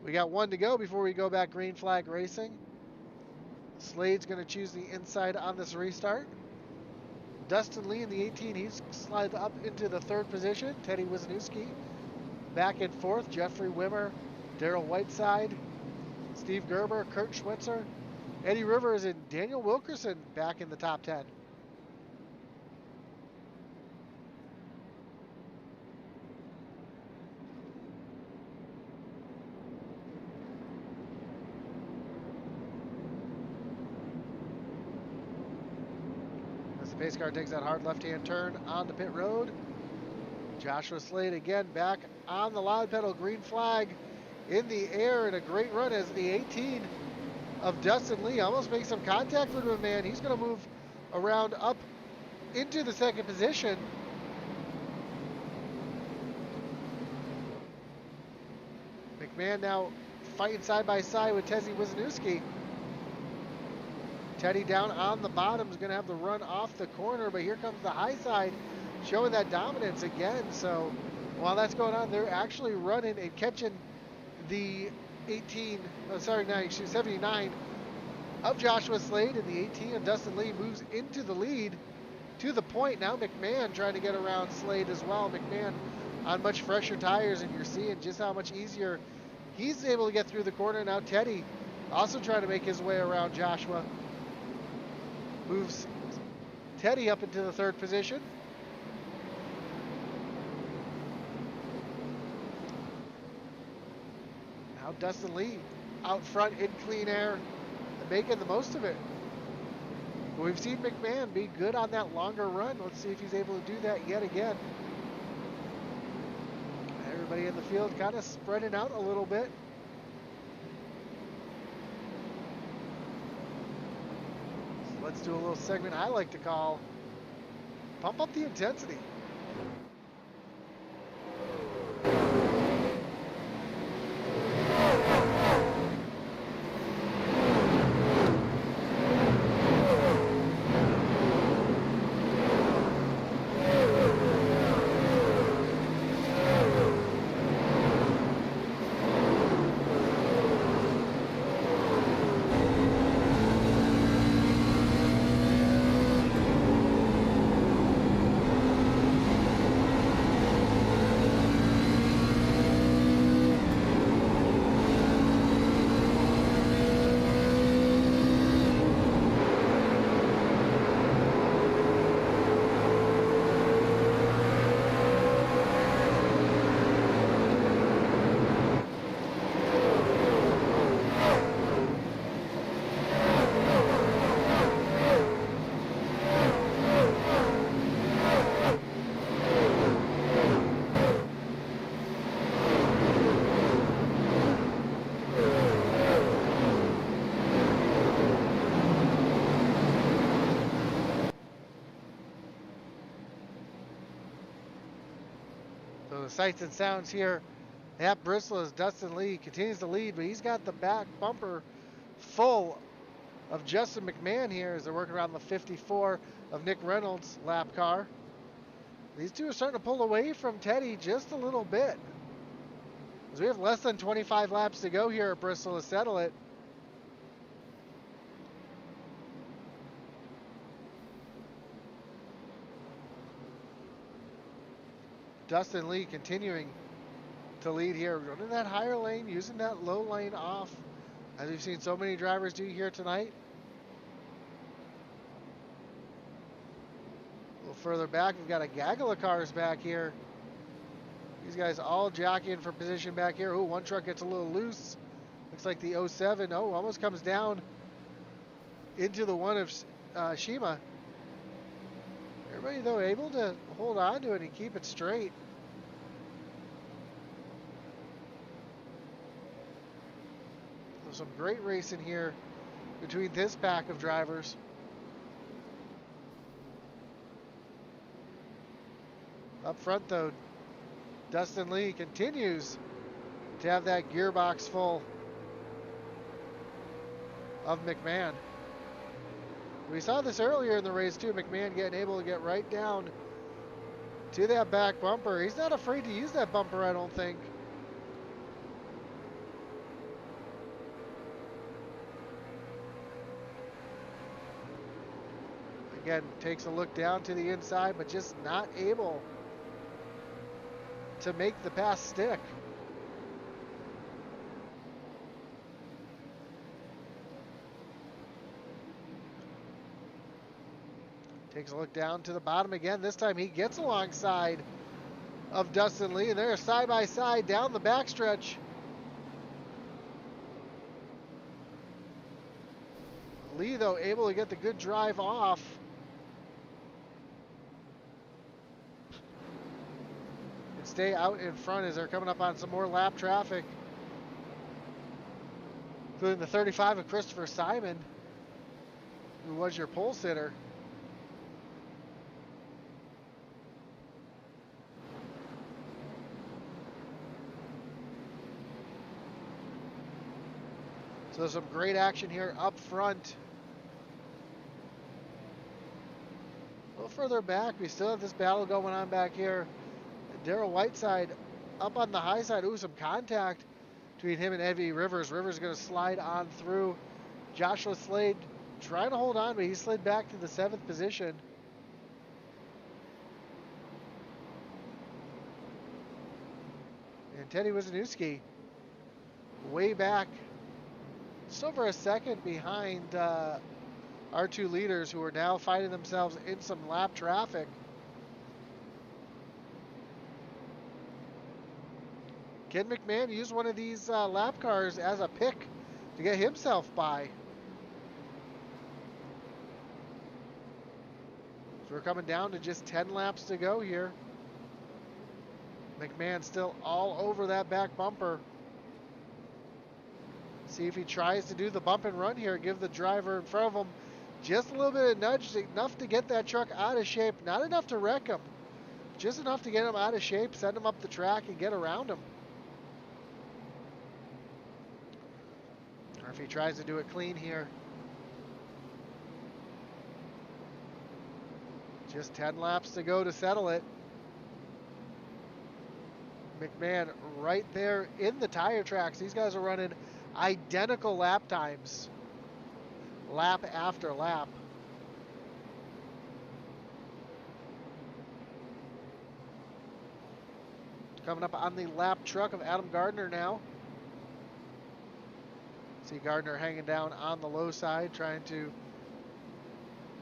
Speaker 1: We got 1 to go before we go back green flag racing. Slade's going to choose the inside on this restart. Dustin Lee in the 18, he's slid up into the 3rd position. Teddy Wisniewski back in 4th. Jeffrey Wimmer, Daryl Whiteside, Steve Gerber, Kurt Schwitzer, Eddie Rivers, and Daniel Wilkerson back in the top 10. Pace car takes that hard left-hand turn on the pit road. Joshua Slade again back on the loud pedal, green flag in the air, and a great run as the 18 of Dustin Lee almost makes some contact with McMahon. He's going to move around up into the 2nd position. McMahon now fighting side by side with Tezzy Wisniewski. Teddy down on the bottom is going to have the run off the corner, but here comes the high side showing that dominance again. So while that's going on, they're actually running and catching the 79 of Joshua Slade, and the 18 of Dustin Lee moves into the lead to the point. Now McMahon trying to get around Slade as well. McMahon on much fresher tires, and you're seeing just how much easier he's able to get through the corner. Now Teddy also trying to make his way around Joshua. Moves Teddy up into the 3rd position. Now Dustin Lee out front in clean air and making the most of it. But we've seen McMahon be good on that longer run. Let's see if he's able to do that yet again. Everybody in the field kind of spreading out a little bit. So let's do a little segment I like to call Pump Up the Intensity. So the sights and sounds here at Bristol as Dustin Lee continues to lead, but he's got the back bumper full of Justin McMahon here as they're working around the 54 of Nick Reynolds' lap car. These two are starting to pull away from Teddy just a little bit, as we have less than 25 laps to go here at Bristol to settle it. Dustin Lee continuing to lead here, running that higher lane, using that low lane off, as we've seen so many drivers do here tonight. A little further back, we've got a gaggle of cars back here. These guys all jockeying for position back here. Oh, one truck gets a little loose. Looks like the 07. Oh, almost comes down into the one of Shima. Everybody, though, able to hold on to it and keep it straight. There's some great racing here between this pack of drivers. Up front, though, Dustin Lee continues to have that gearbox full of McMahon. We saw this earlier in the race too, McMahon able to get right down to that back bumper. He's not afraid to use that bumper, I don't think. Again, takes a look down to the inside, but just not able to make the pass stick. Takes a look down to the bottom again. This time he gets alongside of Dustin Lee, and they're side by side down the backstretch. Lee, though, able to get the good drive off. And stay out in front as they're coming up on some more lap traffic, including the 35 of Christopher Simon, who was your pole sitter. So some great action here up front. A little further back, we still have this battle going on back here. Darrell Whiteside up on the high side. Ooh, some contact between him and Evie Rivers. Rivers going to slide on through. Joshua Slade trying to hold on, but he slid back to the 7th position. And Teddy Wisniewski way back, just over a second behind our two leaders, who are now finding themselves in some lap traffic. Ken McMahon used one of these lap cars as a pick to get himself by. So we're coming down to just 10 laps to go here. McMahon still all over that back bumper. See if he tries to do the bump and run here. Give the driver in front of him just a little bit of nudge, enough to get that truck out of shape. Not enough to wreck him. Just enough to get him out of shape, send him up the track, and get around him. Or if he tries to do it clean here. Just 10 laps to go to settle it. McMahon right there in the tire tracks. These guys are running identical lap times. Lap after lap. Coming up on the lap truck of Adam Gardner now. See Gardner hanging down on the low side, trying to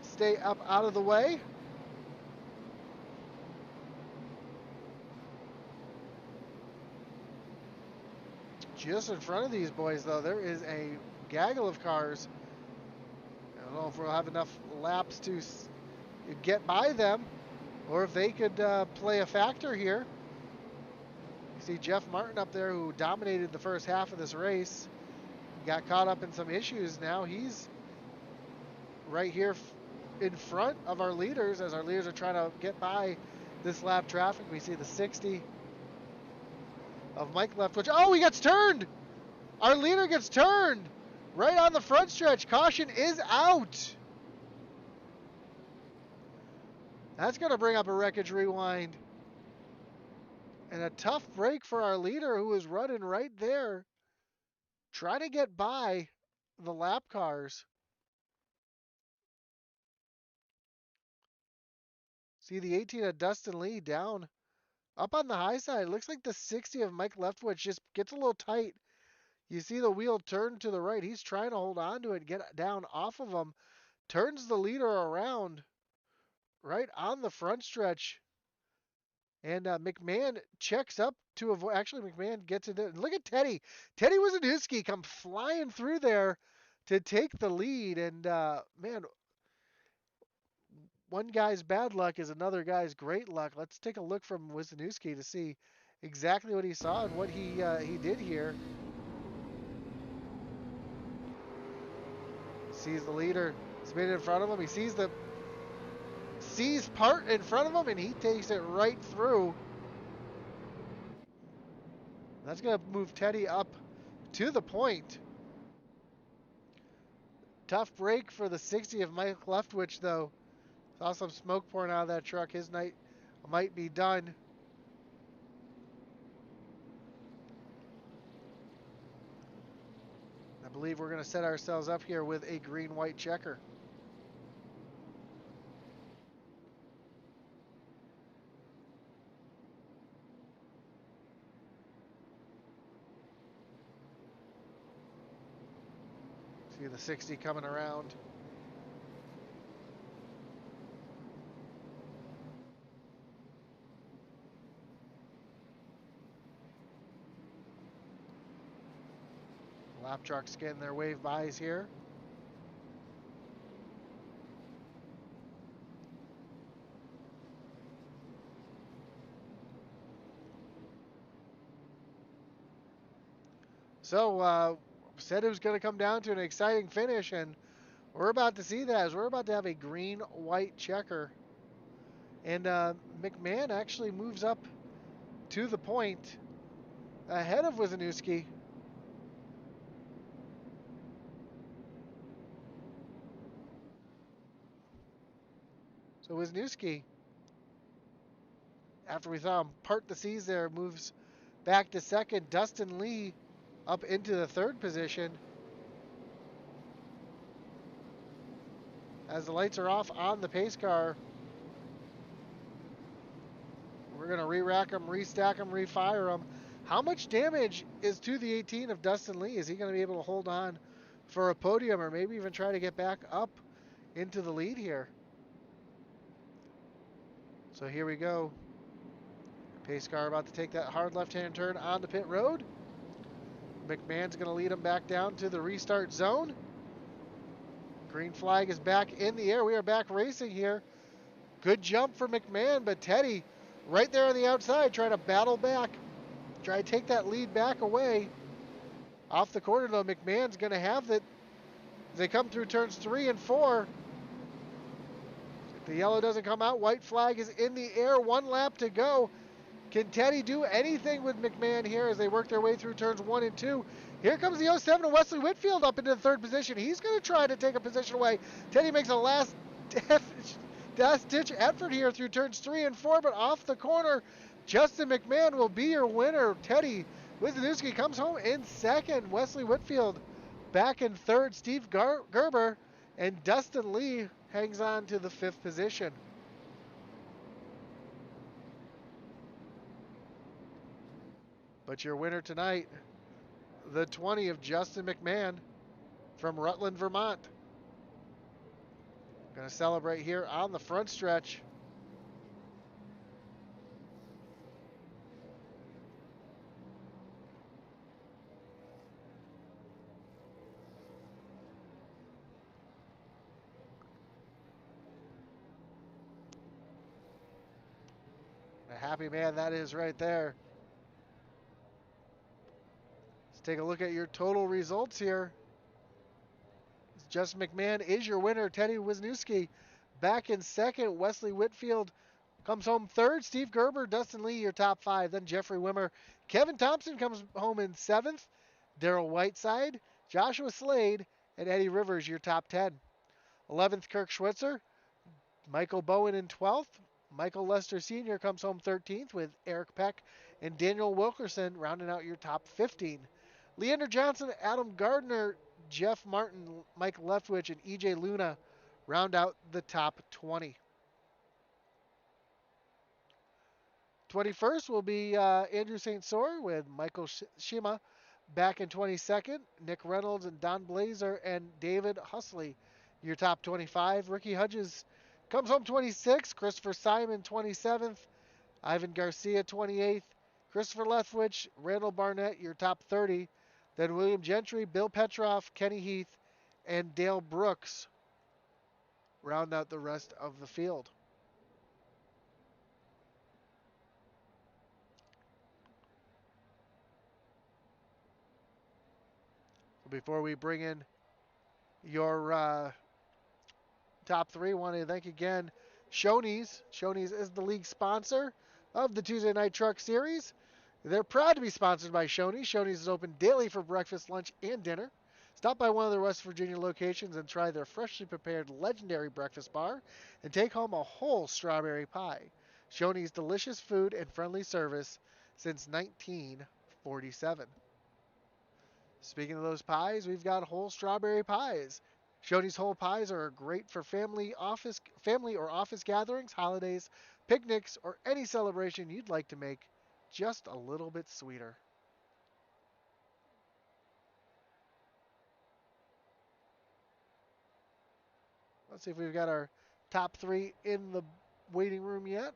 Speaker 1: stay up out of the way. Just in front of these boys, though, there is a gaggle of cars. I don't know if we'll have enough laps to get by them, or if they could play a factor here. You see Jeff Martin up there, who dominated the first half of this race. Got caught up in some issues. Now he's right here in front of our leaders as our leaders are trying to get by this lap traffic. We see the 60 of Mike Leftwich. Oh, he gets turned! Our leader gets turned right on the front stretch. Caution is out. That's going to bring up a Wreckage Rewind. And a tough break for our leader, who is running right there, trying to get by the lap cars. See the 18 of Dustin Lee down up on the high side. It looks like the 60 of Mike Leftwich just gets a little tight. You see the wheel turn to the right. He's trying to hold on to it, get down off of him. Turns the leader around right on the front stretch. And McMahon checks up to avoid. Actually, McMahon gets it in. Look at Teddy. Teddy Wozniewski come flying through there to take the lead. And, man, one guy's bad luck is another guy's great luck. Let's take a look from Wozniewski to see exactly what he saw and what he did here. Sees the leader spin in front of him. He sees part in front of him, and he takes it right through. That's going to move Teddy up to the point. Tough break for the 60 of Mike Leftwich, though. Saw some smoke pouring out of that truck. His night might be done. I believe we're going to set ourselves up here with a green-white checker. See the 60 coming around. Lap trucks getting their wave bys here. So, said it was going to come down to an exciting finish, and we're about to see that as we're about to have a green-white checker. And McMahon actually moves up to the point ahead of Wozniewski. So Wozniewski, after we saw him part the seas there, moves back to second. Dustin Lee up into the third position. As the lights are off on the pace car, we're going to re-rack them, restack them, refire them. How much damage is to the 18 of Dustin Lee? Is he going to be able to hold on for a podium, or maybe even try to get back up into the lead here? So here we go. Pace car about to take that hard left-hand turn on the pit road. McMahon's going to lead him back down to the restart zone. Green flag is back in the air. We are back racing here. Good jump for McMahon, but Teddy right there on the outside, trying to battle back, try to take that lead back away. Off the corner, though, McMahon's going to have it. They come through turns 3 and 4. If the yellow doesn't come out, white flag is in the air. 1 lap to go. Can Teddy do anything with McMahon here as they work their way through turns 1 and 2? Here comes the 07 and Wesley Whitfield up into the 3rd position. He's going to try to take a position away. Teddy makes a last-ditch effort here through turns 3 and 4, but off the corner, Justin McMahon will be your winner. Teddy Wisniewski comes home in 2nd. Wesley Whitfield back in 3rd. Steve Gerber and Dustin Lee hangs on to the 5th position. But your winner tonight, the 20 of Justin McMahon from Rutland, Vermont. Going to celebrate here on the front stretch. A happy man that is right there. Let's take a look at your total results here. Justin McMahon is your winner. Teddy Wisniewski back in 2nd. Wesley Whitfield comes home 3rd. Steve Gerber, Dustin Lee, your top 5. Then Jeffrey Wimmer. Kevin Thompson comes home in 7th. Daryl Whiteside, Joshua Slade, and Eddie Rivers, your top 10. 11th, Kirk Schwitzer. Michael Bowen in 12th. Michael Lester Sr. comes home 13th with Eric Peck and Daniel Wilkerson rounding out your top 15. Leander Johnson, Adam Gardner, Jeff Martin, Mike Leftwich, and EJ Luna round out the top 20. 21st will be Andrew St. Cyr with Michael Shima back in 22nd. Nick Reynolds and Don Blazer and David Husley, your top 25. Ricky Hudges comes home 26th. Christopher Simon 27th. Ivan Garcia 28th. Christopher Leftwich, Randall Barnett, your top 30. Then William Gentry, Bill Petroff, Kenny Heath, and Dale Brooks round out the rest of the field. Before we bring in your top 3, I want to thank again Shoney's. Shoney's is the league sponsor of the Tuesday Night Truck Series. They're proud to be sponsored by Shoney's. Shoney's is open daily for breakfast, lunch, and dinner. Stop by one of their West Virginia locations and try their freshly prepared legendary breakfast bar and take home a whole strawberry pie. Shoney's delicious food and friendly service since 1947. Speaking of those pies, we've got whole strawberry pies. Shoney's whole pies are great for family or office gatherings, holidays, picnics, or any celebration you'd like to make just a little bit sweeter. Let's see if we've got our top 3 in the waiting room yet.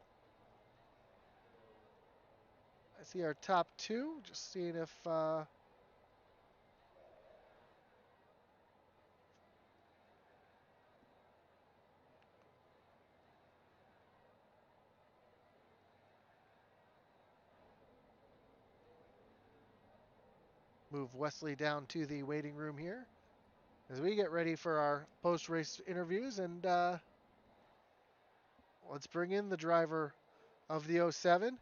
Speaker 1: I see our top 2. Just seeing if move Wesley down to the waiting room here as we get ready for our post-race interviews. And let's bring in the driver of the 07,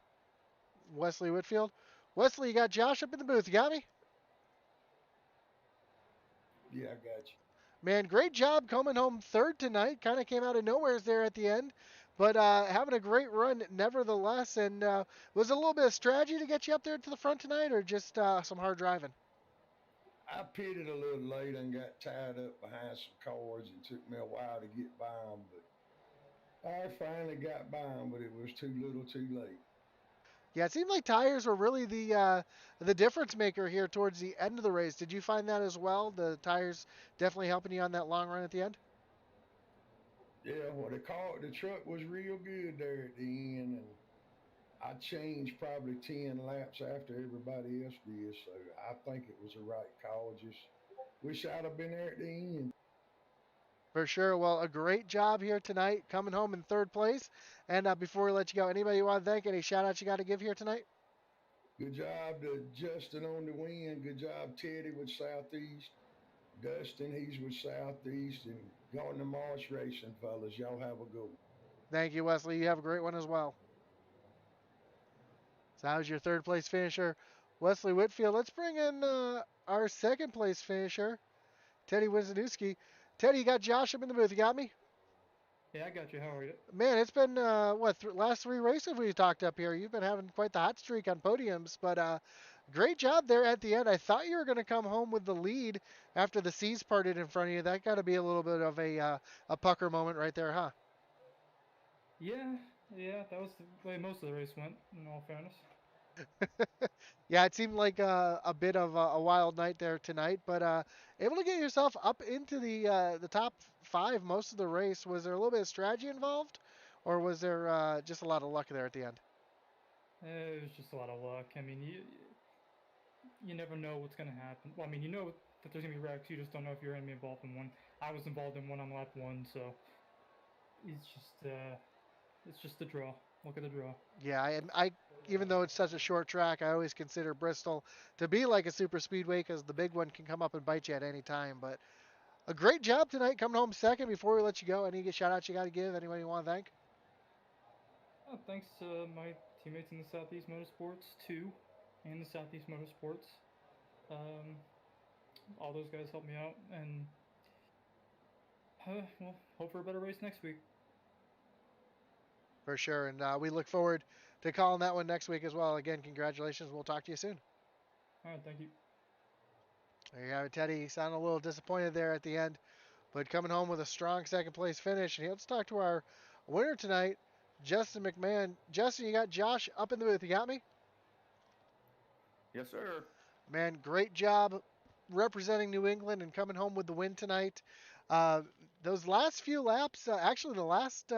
Speaker 1: Wesley Whitfield. Wesley, you got Josh up in the booth. You got me?
Speaker 2: Yeah, I got you.
Speaker 1: Man, great job coming home 3rd tonight. Kind of came out of nowhere there at the end. But having a great run nevertheless. And was it a little bit of strategy to get you up there to the front tonight or just some hard driving?
Speaker 2: I pitted a little late and got tied up behind some cars. It took me a while to get by them, but I finally got by them, but it was too little too late.
Speaker 1: Yeah, it seemed like tires were really the difference maker here towards the end of the race. Did you find that as well? The tires definitely helping you on that long run at the end?
Speaker 2: Yeah, well, the truck was real good there at the end, and I changed probably 10 laps after everybody else did, so I think it was the right call. Just wish I'd have been there at the end.
Speaker 1: For sure. Well, a great job here tonight, coming home in third place. And before we let you go, anybody you want to thank? Any shout outs you got to give here tonight?
Speaker 2: Good job to Justin on the win. Good job, Teddy with Southeast. Dustin, he's with Southeast. And Gardner Marsh Racing, fellas. Y'all have a good one.
Speaker 1: Thank you, Wesley. You have a great one as well. So, how's your third place finisher, Wesley Whitfield? Let's bring in our second place finisher, Teddy Wisniewski. Teddy, you got Josh up in the booth. You got me?
Speaker 3: Yeah, I got you. How are you?
Speaker 1: Man, it's been last three races we talked up here. You've been having quite the hot streak on podiums, but great job there at the end. I thought you were going to come home with the lead after the C's parted in front of you. That got to be a little bit of a pucker moment right there, huh?
Speaker 3: Yeah, yeah, that was the way most of the race went, in all fairness.
Speaker 1: Yeah, it seemed like a bit of a wild night there tonight, but able to get yourself up into the top five most of the race. Was there a little bit of strategy involved, or was there just a lot of luck there at the end?
Speaker 3: It was just a lot of luck. I mean, you never know what's going to happen. Well, I mean, you know that there's going to be wrecks. You just don't know if you're going to be involved in one. I was involved in one on lap one, so it's just the draw. Look at the draw.
Speaker 1: Yeah, I even though it's such a short track, I always consider Bristol to be like a super speedway because the big one can come up and bite you at any time. But a great job tonight coming home second. Before we let you go, any shout outs you got to give? Anyone you want to thank?
Speaker 3: Thanks to my teammates in the Southeast Motorsports, too, and the Southeast Motorsports. Um, all those guys helped me out, and well, hope for a better race next week.
Speaker 1: For sure, and we look forward to calling that one next week as well. Again, congratulations. We'll talk to you soon.
Speaker 3: All right, thank you.
Speaker 1: There you have it, Teddy. You sound a little disappointed there at the end, but coming home with a strong second place finish. And let's talk to our winner tonight, Justin McMahon. Justin, you got Josh up in the booth. You got me?
Speaker 4: Yes, sir.
Speaker 1: Man, great job representing New England and coming home with the win tonight. Uh, those last few laps, actually the last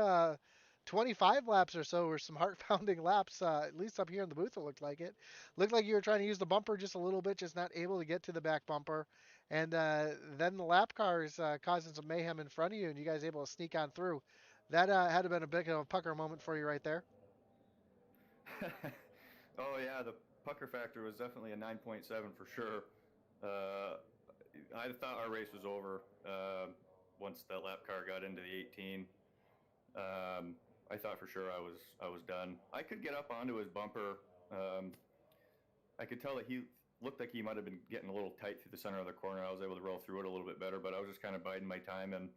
Speaker 1: 25 laps or so, were some heart-pounding laps. At least up here in the booth, it looked like it. Looked like you were trying to use the bumper just a little bit, just not able to get to the back bumper. And then the lap cars causing some mayhem in front of you, and you guys able to sneak on through. That had to been a bit of a pucker moment for you right there.
Speaker 4: Oh yeah, the pucker factor was definitely a 9.7 for sure. I thought our race was over once that lap car got into the 18. I thought for sure I was done. I could get up onto his bumper. I could tell that he looked like he might have been getting a little tight through the center of the corner. I was able to roll through it a little bit better, but I was just kind of biding my time and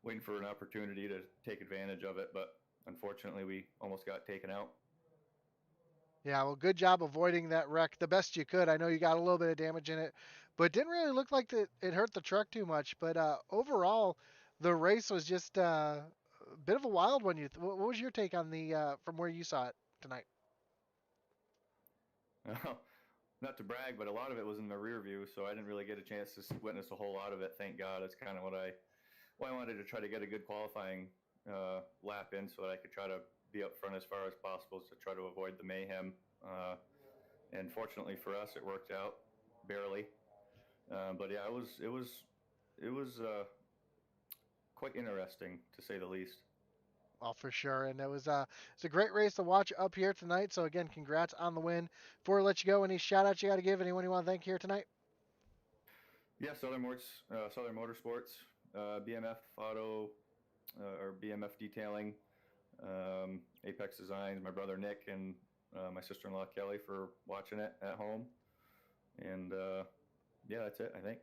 Speaker 4: waiting for an opportunity to take advantage of it. But unfortunately, we almost got taken out.
Speaker 1: Yeah, well, good job avoiding that wreck the best you could. I know you got a little bit of damage in it, but didn't really look like it hurt the truck too much. But overall, the race was just a bit of a wild one. What was your take on the from where you saw it tonight?
Speaker 4: Not to brag, but a lot of it was in the rear view, so I didn't really get a chance to witness a whole lot of it. Thank God. It's kind of why I wanted to try to get a good qualifying lap in, so that I could try to be up front as far as possible to try to avoid the mayhem. And fortunately for us, it worked out barely. But yeah, it was quite interesting to say the least.
Speaker 1: Well, for sure, and it's a great race to watch up here tonight. So again, congrats on the win. Before we let you go, any shout outs you got to give? Anyone you want to thank here tonight?
Speaker 4: Yeah, Southern Motorsports, BMF Auto, or BMF Detailing, Apex Designs, my brother Nick, and my sister-in-law Kelly for watching it at home. And yeah, that's it, I think.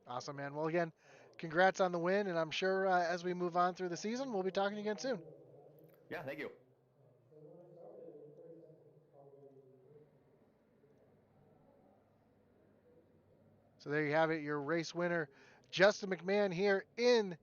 Speaker 1: Awesome, man. Well, again, congrats on the win, and I'm sure as we move on through the season, we'll be talking again soon.
Speaker 4: Yeah, thank you.
Speaker 1: So there you have it, your race winner, Justin McMahon, here in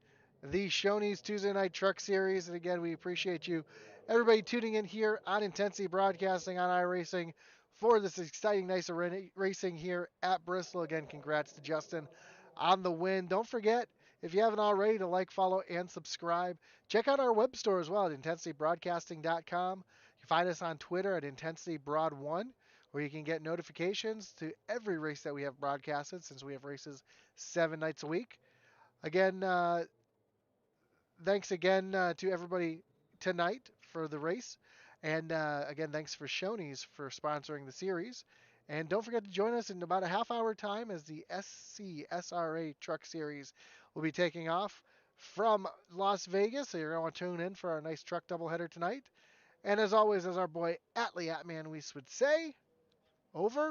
Speaker 1: the Shoney's Tuesday Night Truck Series. And again, we appreciate you, everybody tuning in here on Intensity Broadcasting on iRacing for this exciting, nice racing here at Bristol. Again, congrats to Justin on the win. Don't forget, if you haven't already, to like, follow, and subscribe. Check out our web store as well at intensitybroadcasting.com. You can find us on Twitter at IntensityBroad1, where you can get notifications to every race that we have broadcasted, since we have races 7 nights a week. Again, thanks again to everybody tonight for the race. And again, thanks for Shoney's for sponsoring the series. And don't forget to join us in about a half-hour time as the SCSRA Truck Series will be taking off from Las Vegas. So you're going to want to tune in for our nice truck doubleheader tonight. And as always, as our boy Atlee Atman Weiss would say, over